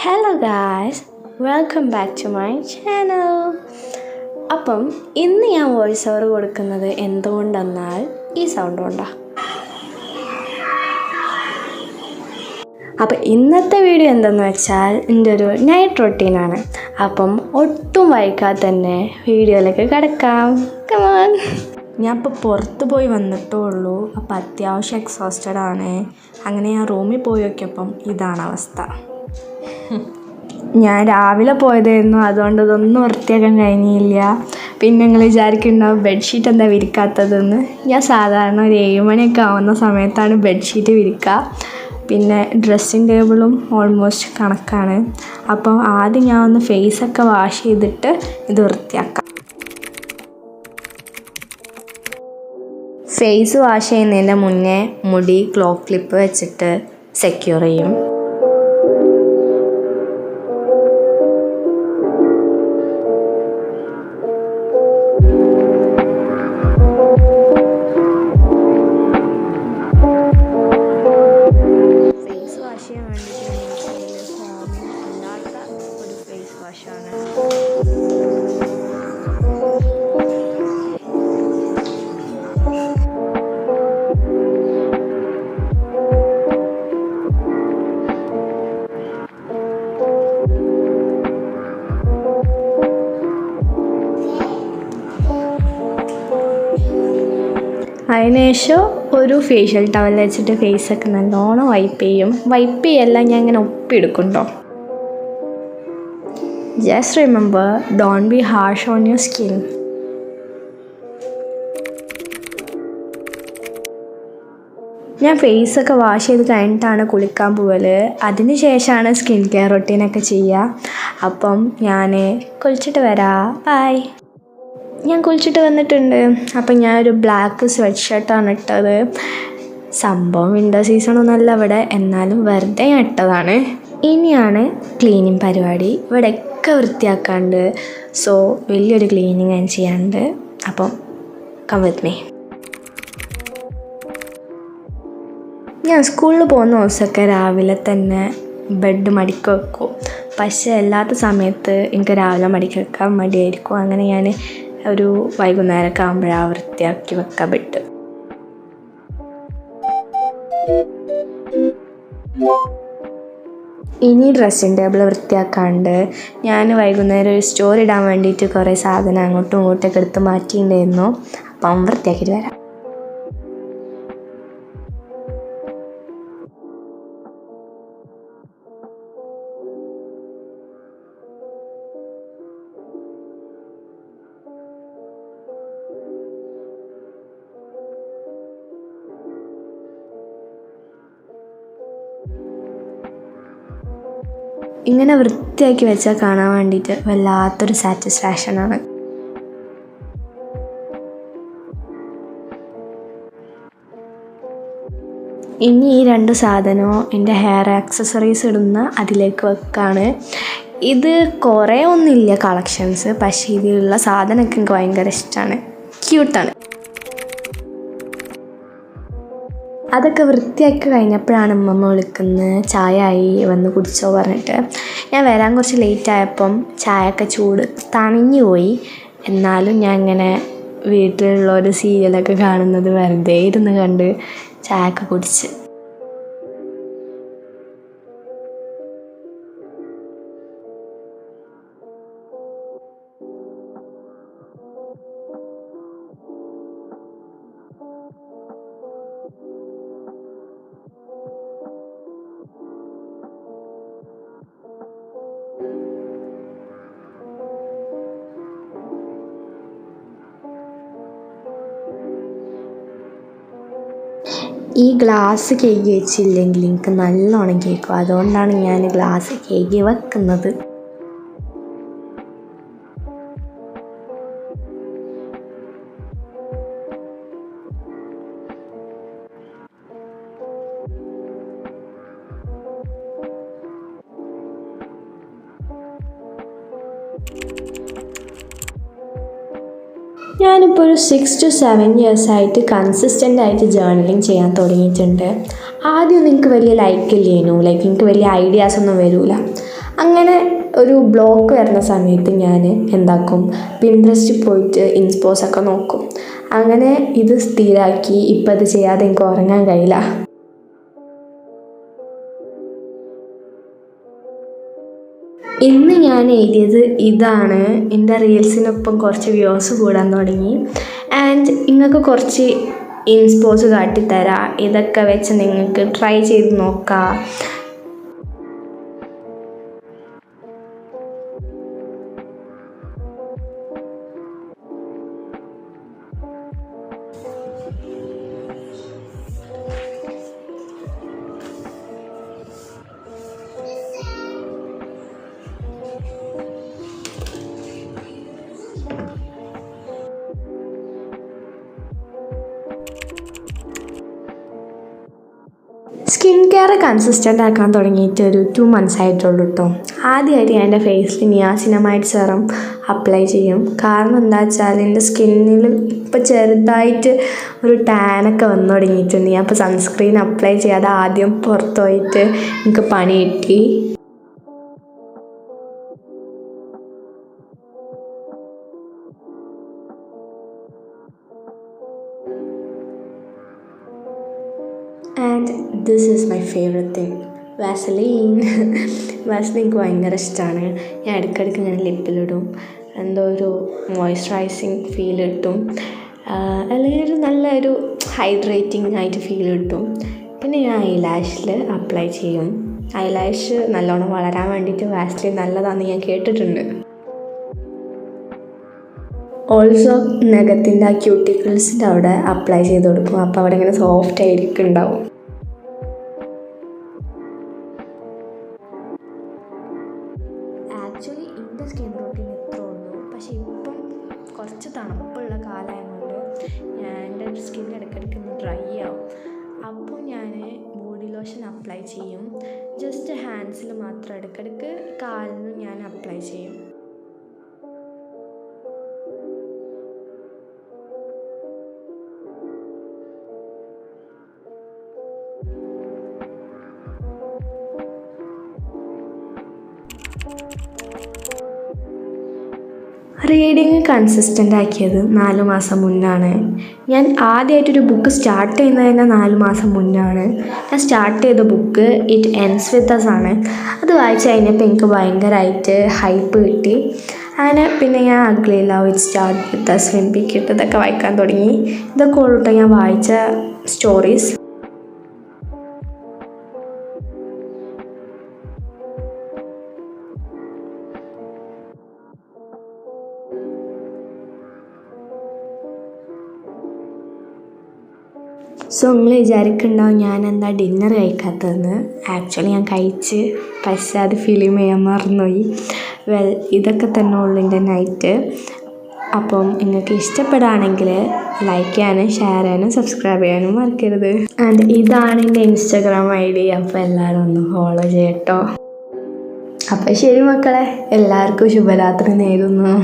Hello guys, welcome back to my channel. അപ്പം ഇന്ന് ഞാൻ വോയിസ് ഓവർ കൊടുക്കുന്നത് എന്തുകൊണ്ടെന്നാൽ ഈ സൗണ്ട് കൊണ്ടാണ്. അപ്പം ഇന്നത്തെ വീഡിയോ എന്തെന്ന് വെച്ചാൽ എൻ്റെ ഒരു നൈറ്റ് റൊട്ടീനാണ്. അപ്പം ഒട്ടും വൈകാതെ തന്നെ വീഡിയോയിലേക്ക് കിടക്കാം. കമോൺ. ഞാൻ ഇപ്പോൾ പുറത്ത് പോയി വന്നിട്ടേ ഉള്ളൂ. അപ്പോൾ അത്യാവശ്യം എക്സോസ്റ്റഡ് ആണ്. അങ്ങനെ ഞാൻ റൂമിൽ പോയി നോക്കിയപ്പം ഇതാണ് അവസ്ഥ. ഞാൻ രാവിലെ പോയതായിരുന്നു, അതുകൊണ്ട് ഇതൊന്നും വൃത്തിയാക്കാൻ കഴിഞ്ഞില്ല. പിന്നെ നിങ്ങൾ വിചാരിക്കുന്നുണ്ടാവും ബെഡ്ഷീറ്റ് എന്താ വിരിക്കാത്തതെന്ന്. ഞാൻ സാധാരണ ഒരു 7 മണിയൊക്കെ ആവുന്ന സമയത്താണ് ബെഡ്ഷീറ്റ് വിരിക്കുക. പിന്നെ ഡ്രസ്സിങ് ടേബിളും ഓൾമോസ്റ്റ് കണക്കാണ്. അപ്പം ആദ്യം ഞാൻ ഒന്ന് ഫേസൊക്കെ വാഷ് ചെയ്തിട്ട് ഇത് വൃത്തിയാക്കാം. ഫേസ് വാഷ് ചെയ്യുന്നതിൻ്റെ മുന്നേ മുടി ക്ലോ ക്ലിപ്പ് വെച്ചിട്ട് സെക്യൂർ ചെയ്യും. ഫേസ് വാഷ് ചെയ്യാൻ വേണ്ടിയിട്ട് ഹോമിൽ അല്ലാത്ത ഒരു ഫേസ് വാഷാണ്. അതിനുശേഷം ഒരു ഫേഷ്യൽ ടവൽ വെച്ചിട്ട് ഫേസൊക്കെ നല്ലോണം വൈപ്പ് ചെയ്യും. വൈപ്പ് ചെയ്യല്ല, ഞാൻ ഇങ്ങനെ ഒപ്പിയെടുക്കും കേട്ടോ. Just remember, don't be harsh on your skin. ഞാൻ ഫേസൊക്കെ വാഷ് ചെയ്ത് കഴിഞ്ഞിട്ടാണ് കുളിക്കാൻ പോവൽ. അതിന് ശേഷമാണ് സ്കിൻ കെയർ റൊട്ടീനൊക്കെ ചെയ്യുക. അപ്പം ഞാൻ കുളിച്ചിട്ട് വരാം. ബൈ. ഞാൻ കുളിച്ചിട്ട് വന്നിട്ടുണ്ട്. അപ്പം ഞാനൊരു ബ്ലാക്ക് സ്വെറ്റ് ഷർട്ടാണ് ഇട്ടത്. സംഭവം വിൻ്റർ സീസണൊന്നുമല്ല ഇവിടെ, എന്നാലും വെറുതെ ഞാൻ ഇട്ടതാണ്. ഇനിയാണ് ക്ലീനിങ് പരിപാടി. ഇവിടെയൊക്കെ വൃത്തിയാക്കാണ്ട്. സോ വലിയൊരു ക്ലീനിങ് ഞാൻ ചെയ്യാനുണ്ട്. അപ്പം കം വിത്ത് മീ. ഞാൻ സ്കൂളിൽ പോകുന്ന ദിവസമൊക്കെ രാവിലെ തന്നെ ബെഡ് മടിക്ക് വെക്കും. പക്ഷേ അല്ലാത്ത സമയത്ത് എനിക്ക് രാവിലെ മടിക്ക് വെക്കാൻ മടിയായിരിക്കും. അങ്ങനെ ഞാൻ ഒരു വൈകുന്നേരമൊക്കെ ആകുമ്പോഴാണ് വൃത്തിയാക്കി വെക്കാൻ ബെഡ്. ഇനി ഡ്രസ്സിങ് ടേബിൾ വൃത്തിയാക്കാണ്ട്. ഞാൻ വൈകുന്നേരം ഒരു സ്റ്റോറി ഇടാൻ വേണ്ടിയിട്ട് കുറേ സാധനം അങ്ങോട്ടും ഇങ്ങോട്ടൊക്കെ എടുത്ത് മാറ്റിയിട്ടുണ്ടായിരുന്നു. അപ്പം വൃത്തിയാക്കിയിട്ട് വരാം. ഇങ്ങനെ വൃത്തിയാക്കി വെച്ചാൽ കാണാൻ വേണ്ടിയിട്ട് വല്ലാത്തൊരു സാറ്റിസ്ഫാക്ഷനാണ്. ഇനി ഈ 2 സാധനവും എൻ്റെ ഹെയർ ആക്സസറീസ് ഇടുന്ന അതിലേക്ക് വെക്കാണ്. ഇത് കുറേ ഒന്നുമില്ല കളക്ഷൻസ്, പക്ഷേ ഇതിലുള്ള സാധനമൊക്കെ എനിക്ക് ഭയങ്കര ഇഷ്ടമാണ്. ക്യൂട്ടാണ്. അതൊക്കെ വൃത്തിയാക്കി കഴിഞ്ഞപ്പോഴാണ് ഉമ്മമ്മ വിളിക്കുന്നത്. ചായ ആയി, വന്ന് കുടിച്ചോ പറഞ്ഞിട്ട്. ഞാൻ വരാൻ കുറച്ച് ലേറ്റ് ആയപ്പം ചായയൊക്കെ ചൂട് തണിഞ്ഞു പോയി. എന്നാലും ഞാൻ ഇങ്ങനെ വീട്ടിലുള്ള ഒരു സീരിയലൊക്കെ കാണുന്നത് വെറുതെ ഇരുന്ന് കണ്ട് ചായയൊക്കെ കുടിച്ച്. ഈ ഗ്ലാസ് കേക്ക് വെച്ചില്ലെങ്കിൽ എനിക്ക് നല്ലോണം കേൾക്കും. അതുകൊണ്ടാണ് ഞാൻ ഗ്ലാസ് കേക്ക് വെക്കുന്നത്. ഞാനിപ്പോൾ ഒരു 6 to 7 years ആയിട്ട് കൺസിസ്റ്റൻ്റ് ആയിട്ട് ജേർണലിങ് ചെയ്യാൻ തുടങ്ങിയിട്ടുണ്ട്. ആദ്യമൊന്നും എനിക്ക് വലിയ ലൈക്കില്ലേനു, എനിക്ക് വലിയ ഐഡിയാസ് ഒന്നും വരില്ല. അങ്ങനെ ഒരു ബ്ലോക്ക് വരുന്ന സമയത്ത് ഞാൻ എന്താക്കും, പിൻട്രസ്റ്റിൽ പോയിട്ട് ഇൻസ്പോസൊക്കെ നോക്കും. അങ്ങനെ ഇത് സ്ഥിരമാക്കി. ഇപ്പം അത് ചെയ്യാതെ എനിക്ക് ഉറങ്ങാൻ കഴിയില്ല. ഇന്ന് ഞാൻ എഴുതിയത് ഇതാണ്. എൻ്റെ റീൽസിനൊപ്പം കുറച്ച് വ്യൂസ് കൂടാൻ തുടങ്ങി. ആൻഡ് നിങ്ങൾക്ക് കുറച്ച് ഇൻസ്പോസ് കാട്ടിത്തരാം. ഇതൊക്കെ വെച്ച് നിങ്ങൾക്ക് ട്രൈ ചെയ്ത് നോക്കാം. സ്കിൻ കെയർ കൺസിസ്റ്റൻ്റ് ആക്കാൻ തുടങ്ങിയിട്ട് ഒരു 2 months ആയിട്ടുള്ളൂ കേട്ടോ. ആദ്യമായിട്ട് ഞാൻ എൻ്റെ ഫേസിൽ നിയാസിനമൈഡ് സെറം അപ്ലൈ ചെയ്യും. കാരണം എന്താ വെച്ചാൽ എൻ്റെ സ്കിന്നിൽ ഇപ്പോൾ ചെറുതായിട്ട് ഒരു ടാനൊക്കെ വന്നു തുടങ്ങിയിട്ടുണ്ട്. ഞാൻ ഇപ്പോൾ സൺസ്ക്രീൻ അപ്ലൈ ചെയ്യാതെ ആദ്യം പുറത്ത് പോയിട്ട് എനിക്ക് പണി കിട്ടി. And this is my favourite thing, vaseline. Vaseline എനിക്ക് ഭയങ്കര ഇഷ്ടമാണ്. ഞാൻ ഇടയ്ക്കിടയ്ക്ക് ഇങ്ങനെ ലിപ്പിലിടും. എന്തോ ഒരു മോയ്സ്ചറൈസിങ് ഫീൽ കിട്ടും, അല്ലെങ്കിൽ ഒരു നല്ലൊരു ഹൈഡ്രേറ്റിംഗ് ആയിട്ട് ഫീൽ കിട്ടും. പിന്നെ ഞാൻ ഐലാഷിൽ അപ്ലൈ ചെയ്യും. ഐലാഷ് നല്ലോണം വളരാൻ വേണ്ടിയിട്ട് വാസലിൻ നല്ലതാണെന്ന് ഞാൻ കേട്ടിട്ടുണ്ട്. ഓൾസോ നഖത്തിൻ്റെ ആ ക്യൂട്ടിക്കിൾസിൻ്റെ അവിടെ അപ്ലൈ ചെയ്ത് കൊടുക്കും. അപ്പോൾ അവിടെ ഇങ്ങനെ സോഫ്റ്റ് ആയിരിക്കും ഉണ്ടാവും. ആക്ച്വലി എൻ്റെ സ്കിൻ റൂട്ടീൻ എത്ര ഉള്ളൂ. പക്ഷേ ഇപ്പം കുറച്ച് തണുപ്പുള്ള കാലമായതുകൊണ്ട് എൻ്റെ സ്കിൻ ഇടയ്ക്കിടയ്ക്ക് ഡ്രൈ ആവും. അപ്പോൾ ഞാൻ ബോഡി ലോഷൻ അപ്ലൈ ചെയ്യും. ജസ്റ്റ് ഹാൻഡ്സിൽ മാത്രം, ഇടയ്ക്കിടയ്ക്ക് കാലിനും ഞാൻ അപ്ലൈ ചെയ്യും. റീഡിങ് കൺസിസ്റ്റൻ്റ് ആക്കിയത് 4 മാസം മുന്നാണ്. ഞാൻ ആദ്യമായിട്ടൊരു ബുക്ക് സ്റ്റാർട്ട് ചെയ്യുന്നത് തന്നെ 4 മാസം മുന്നാണ്. ഞാൻ സ്റ്റാർട്ട് ചെയ്ത book it ends with us ആണ്. അത് വായിച്ച് കഴിഞ്ഞപ്പോൾ എനിക്ക് ഭയങ്കരമായിട്ട് ഹൈപ്പ് കിട്ടി. അങ്ങനെ പിന്നെ ഞാൻ ugly love, it start with us, wimpy kid ഇതൊക്കെ വായിക്കാൻ തുടങ്ങി. ഇതൊക്കെ ഉള്ളൂ ഞാൻ വായിച്ച സ്റ്റോറീസ്. സോ നിങ്ങൾ വിചാരിക്കുന്നുണ്ടാവും ഞാൻ എന്താ ഡിന്നർ കഴിക്കാത്തതെന്ന്. ആക്ച്വലി ഞാൻ കഴിച്ച്, പക്ഷേ അത് ഫിലിം ചെയ്യാൻ മറന്നുപോയി. ഇതൊക്കെ തന്നെ ഉള്ളൂ എൻ്റെ നൈറ്റ്. അപ്പം നിങ്ങൾക്ക് ഇഷ്ടപ്പെടുകയാണെങ്കിൽ ലൈക്ക് ചെയ്യാനും ഷെയർ ചെയ്യാനും സബ്സ്ക്രൈബ് ചെയ്യാനും മറക്കരുത്. ആൻഡ് ഇതാണ് എൻ്റെ ഇൻസ്റ്റാഗ്രാം ID. അപ്പോൾ എല്ലാവരും ഒന്ന് ഫോളോ ചെയ്യട്ടോ. അപ്പോൾ ശരി മക്കളെ, എല്ലാവർക്കും ശുഭരാത്രി നേരുന്നു.